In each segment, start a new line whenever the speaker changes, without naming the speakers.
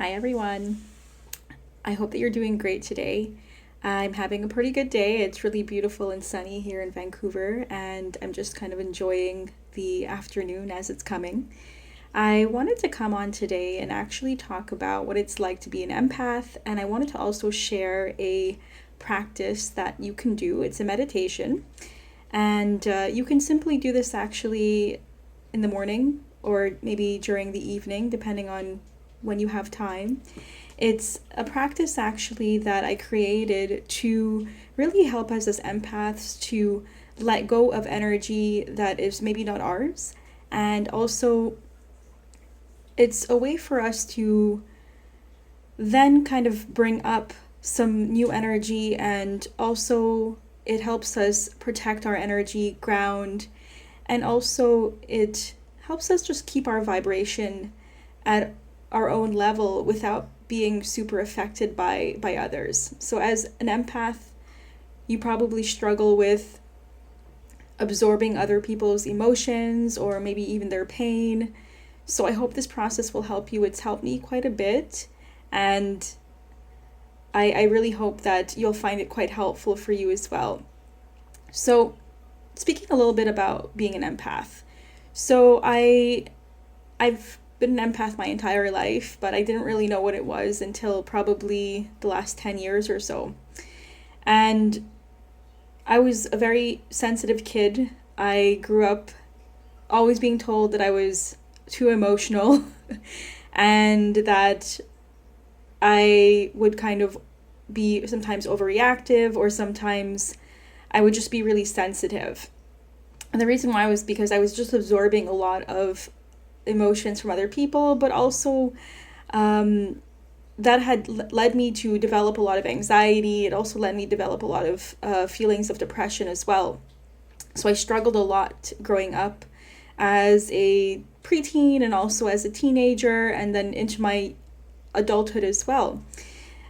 Hi, everyone. I hope that you're doing great today. I'm having a pretty good day. It's really beautiful and sunny here in Vancouver, and I'm just kind of enjoying the afternoon as it's coming. I wanted to come on today and actually talk about what it's like to be an empath, and I wanted to also share a practice that you can do. It's a meditation, and you can simply do this actually in the morning or maybe during the evening, depending on when you have time. It's a practice actually that I created to really help us as empaths to let go of energy that is maybe not ours. And also, it's a way for us to then kind of bring up some new energy, and also it helps us protect our energy, ground, and also it helps us just keep our vibration at our own level without being super affected by others. So as an empath, you probably struggle with absorbing other people's emotions or maybe even their pain. So I hope this process will help you. It's helped me quite a bit, and I really hope that you'll find it quite helpful for you as well. So speaking a little bit about being an empath. So I've been an empath my entire life, but I didn't really know what it was until probably the last 10 years or so. And I was a very sensitive kid. I grew up always being told that I was too emotional and that I would kind of be sometimes overreactive, or sometimes I would just be really sensitive. And the reason why was because I was just absorbing a lot of emotions from other people, but also that had led me to develop a lot of anxiety. It also led me to develop a lot of feelings of depression as well. So I struggled a lot growing up as a preteen and also as a teenager, and then into my adulthood as well,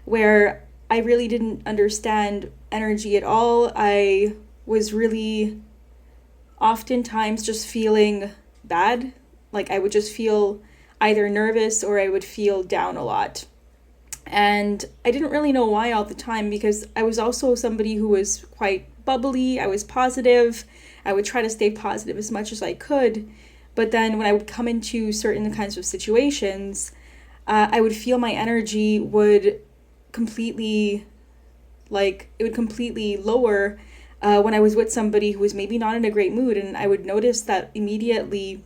where I really didn't understand energy at all. I was really oftentimes just feeling bad. Like I would just feel either nervous or I would feel down a lot. And I didn't really know why all the time, because I was also somebody who was quite bubbly. I was positive. I would try to stay positive as much as I could. But then when I would come into certain kinds of situations, I would feel my energy would completely, it would completely lower when I was with somebody who was maybe not in a great mood. And I would notice that immediately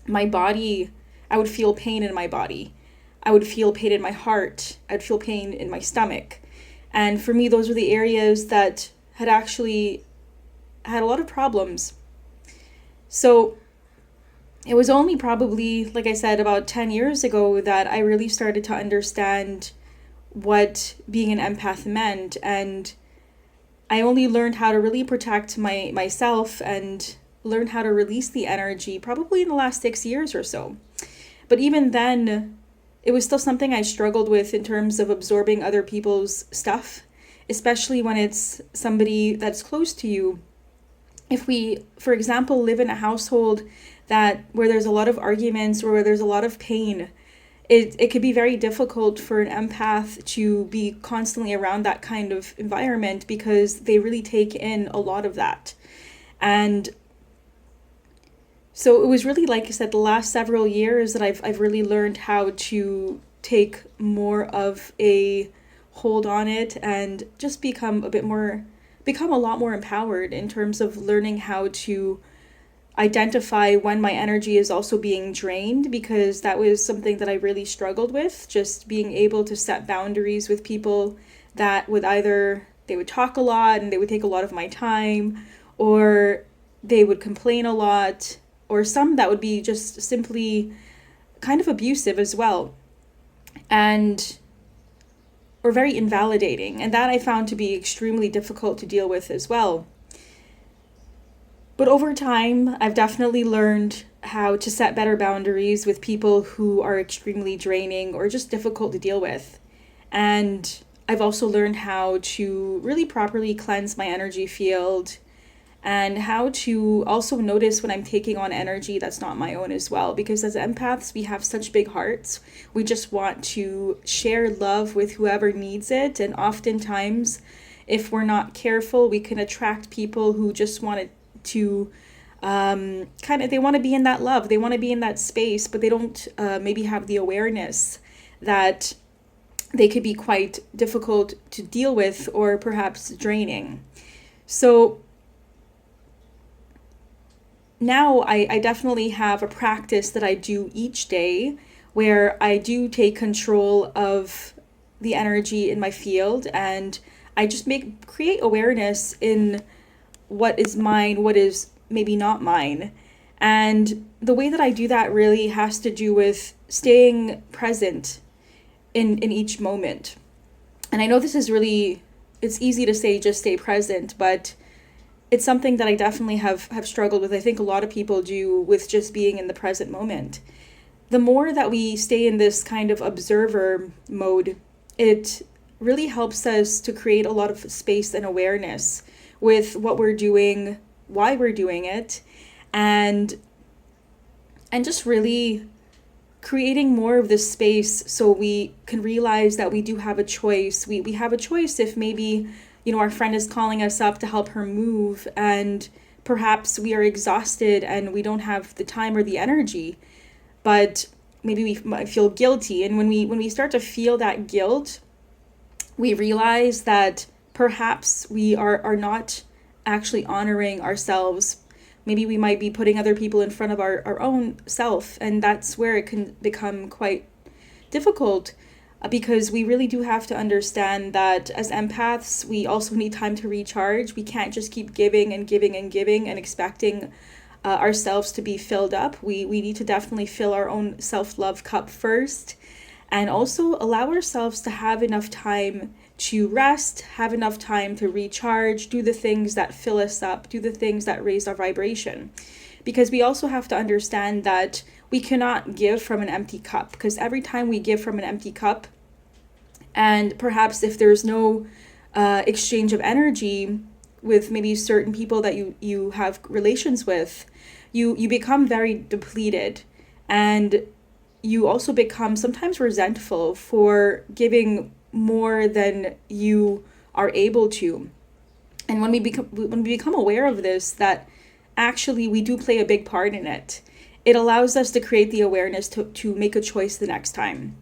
my body, I would feel pain in my body. I would feel pain in my heart. I'd feel pain in my stomach. And for me, those were the areas that had actually had a lot of problems. So it was only probably, like I said, about 10 years ago that I really started to understand what being an empath meant. And I only learned how to really protect myself and learn how to release the energy probably in the last 6 years or so. But even then, it was still something I struggled with in terms of absorbing other people's stuff, especially when it's somebody that's close to you. If we, for example, live in a household where there's a lot of arguments or where there's a lot of pain, it could be very difficult for an empath to be constantly around that kind of environment, because they really take in a lot of that. And so it was really, like I said, the last several years that I've really learned how to take more of a hold on it and just become a lot more empowered in terms of learning how to identify when my energy is also being drained, because that was something that I really struggled with, just being able to set boundaries with people that would either, they would talk a lot and they would take a lot of my time, or they would complain a lot, or some that would be just simply kind of abusive as well, and or very invalidating. And that I found to be extremely difficult to deal with as well. But over time, I've definitely learned how to set better boundaries with people who are extremely draining or just difficult to deal with. And I've also learned how to really properly cleanse my energy field and how to also notice when I'm taking on energy that's not my own as well. Because as empaths, we have such big hearts. We just want to share love with whoever needs it. And oftentimes, if we're not careful, we can attract people who just want to they want to be in that love. They want to be in that space, but they don't maybe have the awareness that they could be quite difficult to deal with or perhaps draining. So now I definitely have a practice that I do each day where I do take control of the energy in my field, and I just create awareness in what is mine, what is maybe not mine. And the way that I do that really has to do with staying present in each moment. And I know this is really, it's easy to say just stay present, but it's something that I definitely have struggled with. I think a lot of people do, with just being in the present moment. The more that we stay in this kind of observer mode, it really helps us to create a lot of space and awareness with what we're doing, why we're doing it, and just really creating more of this space so we can realize that we do have a choice. We have a choice if maybe, our friend is calling us up to help her move, and perhaps we are exhausted and we don't have the time or the energy, but maybe we might feel guilty. And when we start to feel that guilt, we realize that perhaps we are not actually honoring ourselves. Maybe we might be putting other people in front of our own self, and that's where it can become quite difficult, because we really do have to understand that as empaths, we also need time to recharge. We can't just keep giving and giving and giving and expecting ourselves to be filled up. We need to definitely fill our own self-love cup first, and also allow ourselves to have enough time to rest, have enough time to recharge, do the things that fill us up, do the things that raise our vibration. Because we also have to understand that we cannot give from an empty cup, because every time we give from an empty cup, and perhaps if there's no exchange of energy with maybe certain people that you have relations with, you become very depleted, and you also become sometimes resentful for giving more than you are able to. And when we become aware of this, that actually we do play a big part in it, it allows us to create the awareness to make a choice the next time,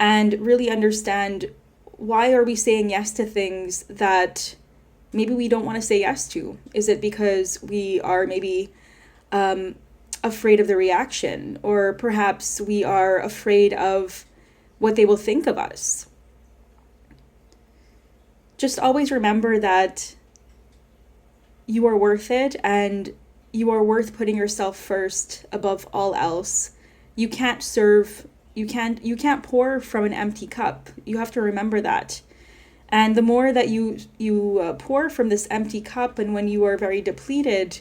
and really understand, why are we saying yes to things that maybe we don't want to say yes to? Is it because we are maybe afraid of the reaction, or perhaps we are afraid of what they will think of us? Just always remember that you are worth it, and you are worth putting yourself first above all else. You can't pour from an empty cup. You have to remember that. And the more that you pour from this empty cup, and when you are very depleted,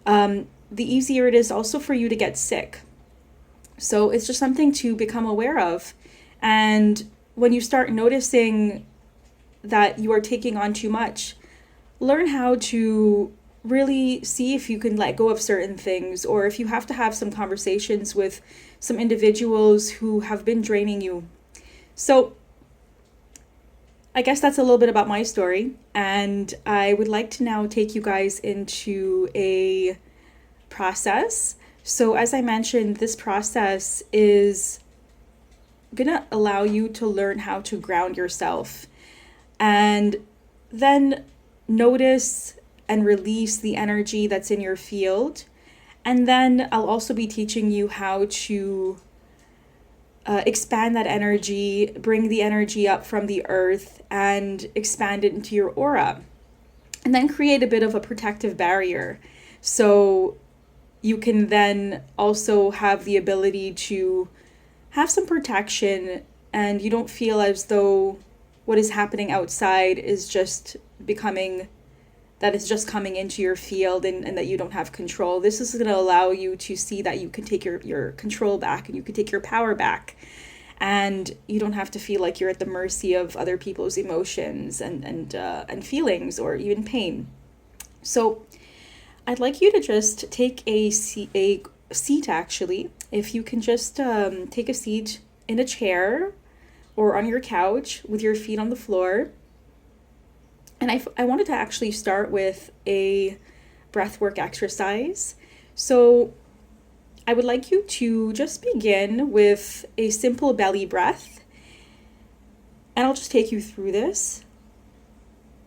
the easier it is also for you to get sick. So it's just something to become aware of. And when you start noticing that you are taking on too much, learn how to really see if you can let go of certain things, or if you have to have some conversations with some individuals who have been draining you. So I guess that's a little bit about my story, and I would like to now take you guys into a process. So as I mentioned, this process is gonna allow you to learn how to ground yourself, and then notice and release the energy that's in your field. And then I'll also be teaching you how to expand that energy, bring the energy up from the earth and expand it into your aura. And then create a bit of a protective barrier, so you can then also have the ability to have some protection, and you don't feel as though what is happening outside is just coming into your field, and that you don't have control. This is going to allow you to see that you can take your control back, and you can take your power back, and you don't have to feel like you're at the mercy of other people's emotions and feelings, or even pain. So I'd like you to just take a seat actually. If you can just take a seat in a chair or on your couch with your feet on the floor. And I wanted to actually start with a breathwork exercise. So I would like you to just begin with a simple belly breath. And I'll just take you through this.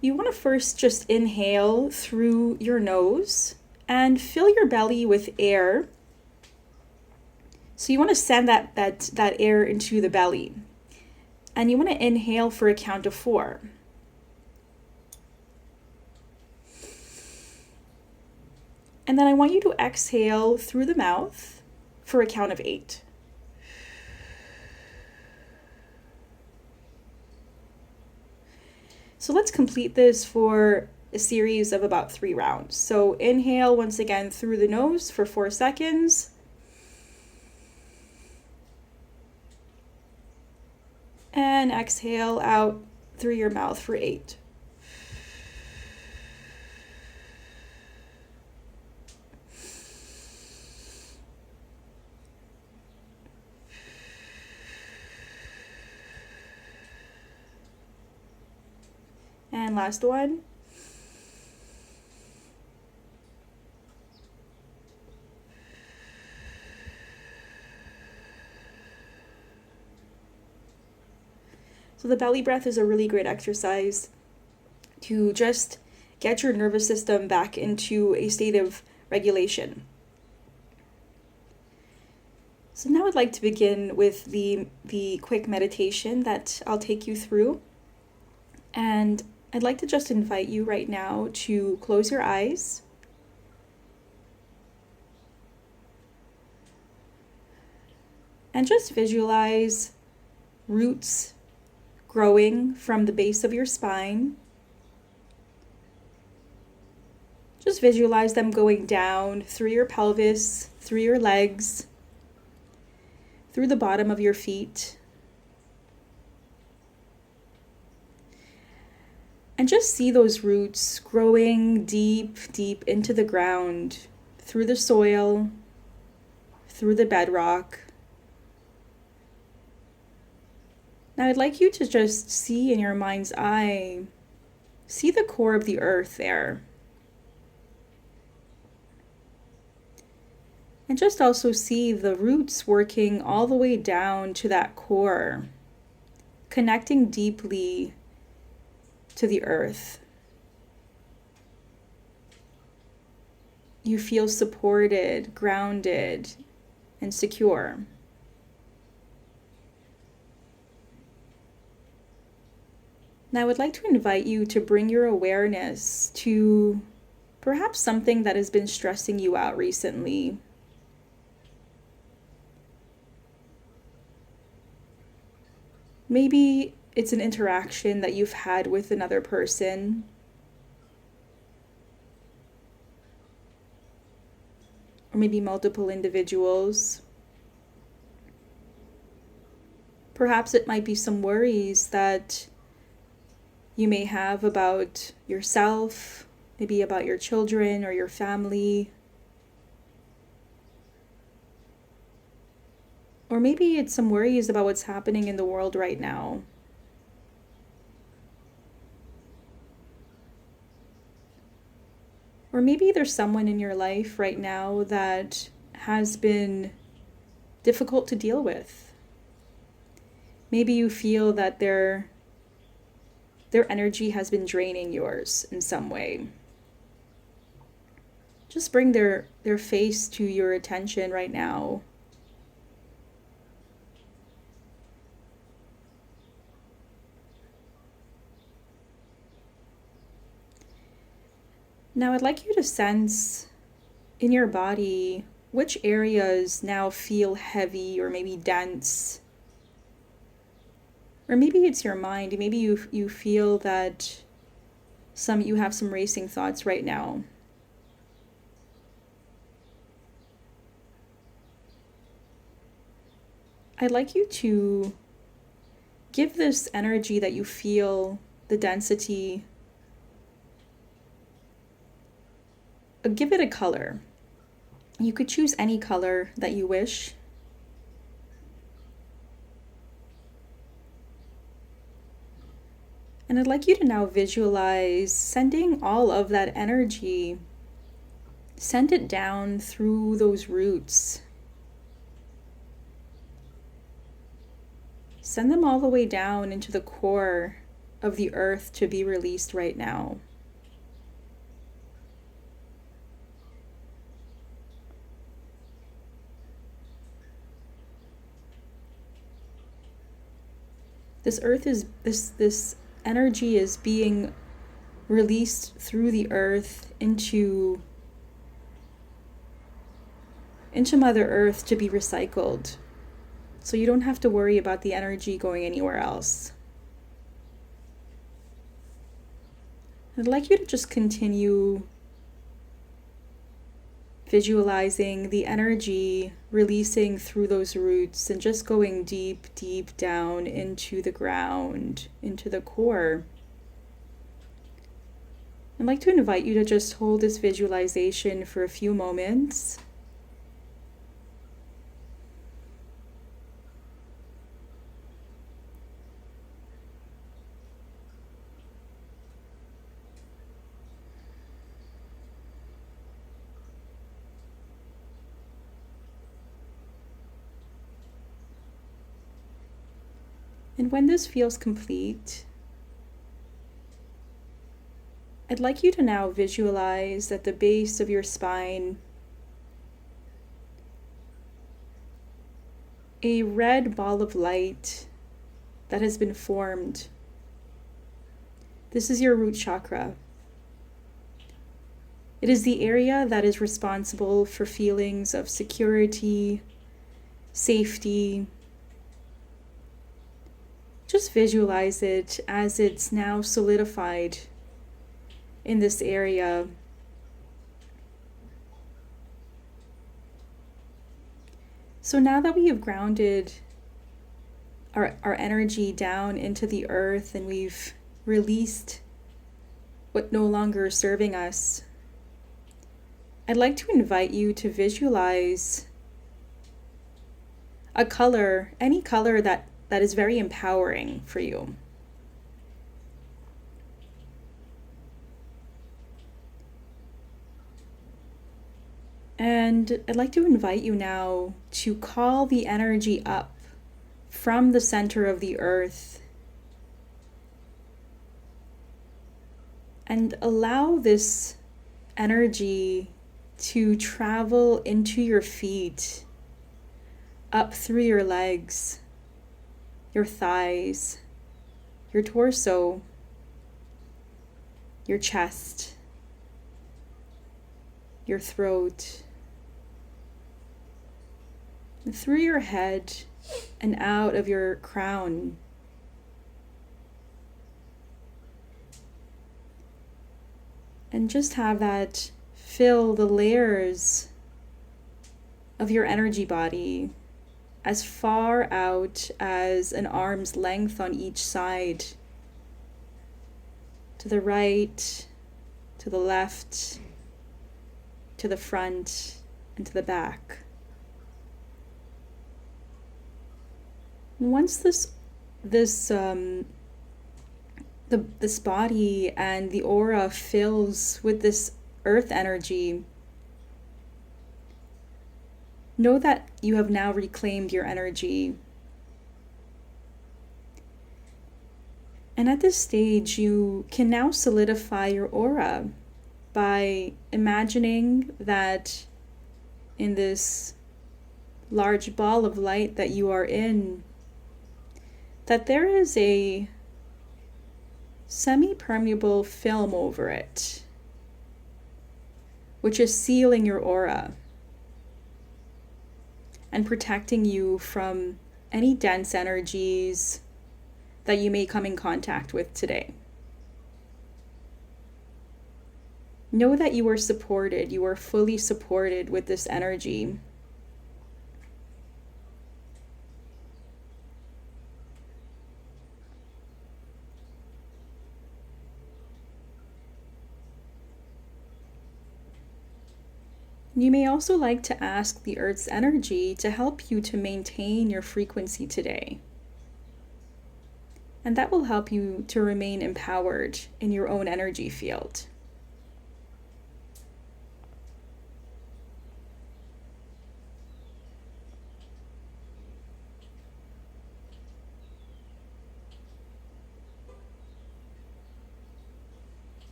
You want to first just inhale through your nose and fill your belly with air. So you want to send that air into the belly. And you want to inhale for a count of 4. And then I want you to exhale through the mouth for a count of 8. So let's complete this for a series of about 3 rounds. So inhale once again through the nose for 4 seconds. And exhale out through your mouth for 8. And last one. So the belly breath is a really great exercise to just get your nervous system back into a state of regulation. So now I'd like to begin with the quick meditation that I'll take you through. And I'd like to just invite you right now to close your eyes. And just visualize roots growing from the base of your spine. Just visualize them going down through your pelvis, through your legs, through the bottom of your feet. And just see those roots growing deep, deep into the ground, through the soil, through the bedrock. Now I'd like you to just see in your mind's eye, see the core of the earth there. And just also see the roots working all the way down to that core, connecting deeply to the earth. You feel supported, grounded, and secure. Now I would like to invite you to bring your awareness to perhaps something that has been stressing you out recently. Maybe it's an interaction that you've had with another person. Or maybe multiple individuals. Perhaps it might be some worries that you may have about yourself, maybe about your children or your family. Or maybe it's some worries about what's happening in the world right now. Or maybe there's someone in your life right now that has been difficult to deal with. Maybe you feel that their energy has been draining yours in some way. Just bring their face to your attention right now. Now I'd like you to sense in your body which areas now feel heavy or maybe dense. Or maybe it's your mind. Maybe you feel that you have some racing thoughts right now. I'd like you to give this energy that you feel, the density, give it a color. You could choose any color that you wish. And I'd like you to now visualize sending all of that energy, send it down through those roots. Send them all the way down into the core of the earth to be released right now. This earth is, this energy is being released through the earth into Mother Earth to be recycled. So you don't have to worry about the energy going anywhere else. I'd like you to just continue visualizing the energy releasing through those roots and just going deep, deep down into the ground, into the core. I'd like to invite you to just hold this visualization for a few moments. And when this feels complete, I'd like you to now visualize at the base of your spine a red ball of light that has been formed. This is your root chakra. It is the area that is responsible for feelings of security, safety. Just visualize it as it's now solidified in this area. So now that we have grounded our energy down into the earth and we've released what no longer is serving us, I'd like to invite you to visualize a color, any color that is very empowering for you. And I'd like to invite you now to call the energy up from the center of the earth and allow this energy to travel into your feet, up through your legs, your thighs, your torso, your chest, your throat, through your head and out of your crown. And just have that fill the layers of your energy body as far out as an arm's length on each side, to the right, to the left, to the front, and to the back. And once this body and the aura fills with this earth energy, know that you have now reclaimed your energy. And at this stage, you can now solidify your aura by imagining that in this large ball of light that you are in, that there is a semi-permeable film over it, which is sealing your aura and protecting you from any dense energies that you may come in contact with today. Know that you are supported, you are fully supported with this energy. You may also like to ask the Earth's energy to help you to maintain your frequency today. And that will help you to remain empowered in your own energy field.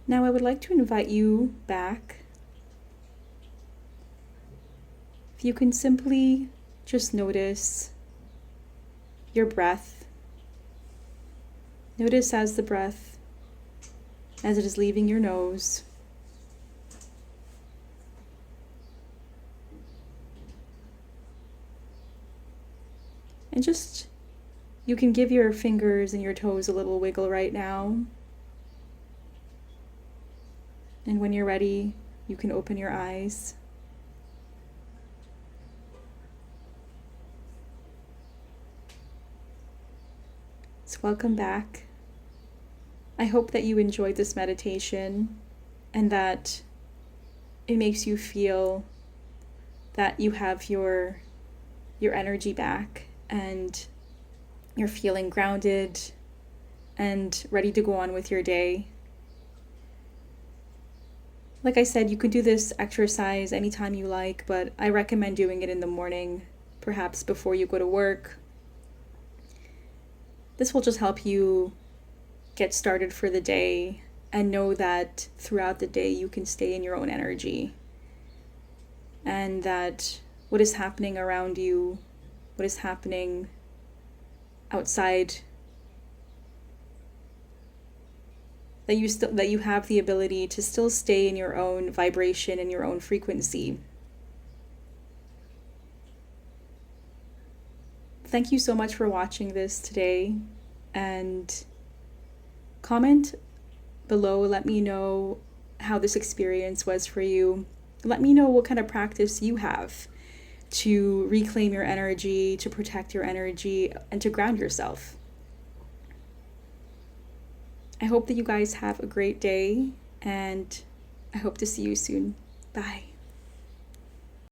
Now I would like to invite you back. If you can simply just notice your breath. Notice as it is leaving your nose. And just, you can give your fingers and your toes a little wiggle right now. And when you're ready, you can open your eyes. So welcome back. I hope that you enjoyed this meditation and that it makes you feel that you have your energy back and you're feeling grounded and ready to go on with your day. Like I said, you can do this exercise anytime you like, but I recommend doing it in the morning, perhaps before you go to work. This will just help you get started for the day and know that throughout the day you can stay in your own energy and that what is happening around you, what is happening outside, that you have the ability to still stay in your own vibration and your own frequency. Thank you so much for watching this today, and comment below. Let me know how this experience was for you. Let me know what kind of practice you have to reclaim your energy, to protect your energy, and to ground yourself. I hope that you guys have a great day, and I hope to see you soon. Bye.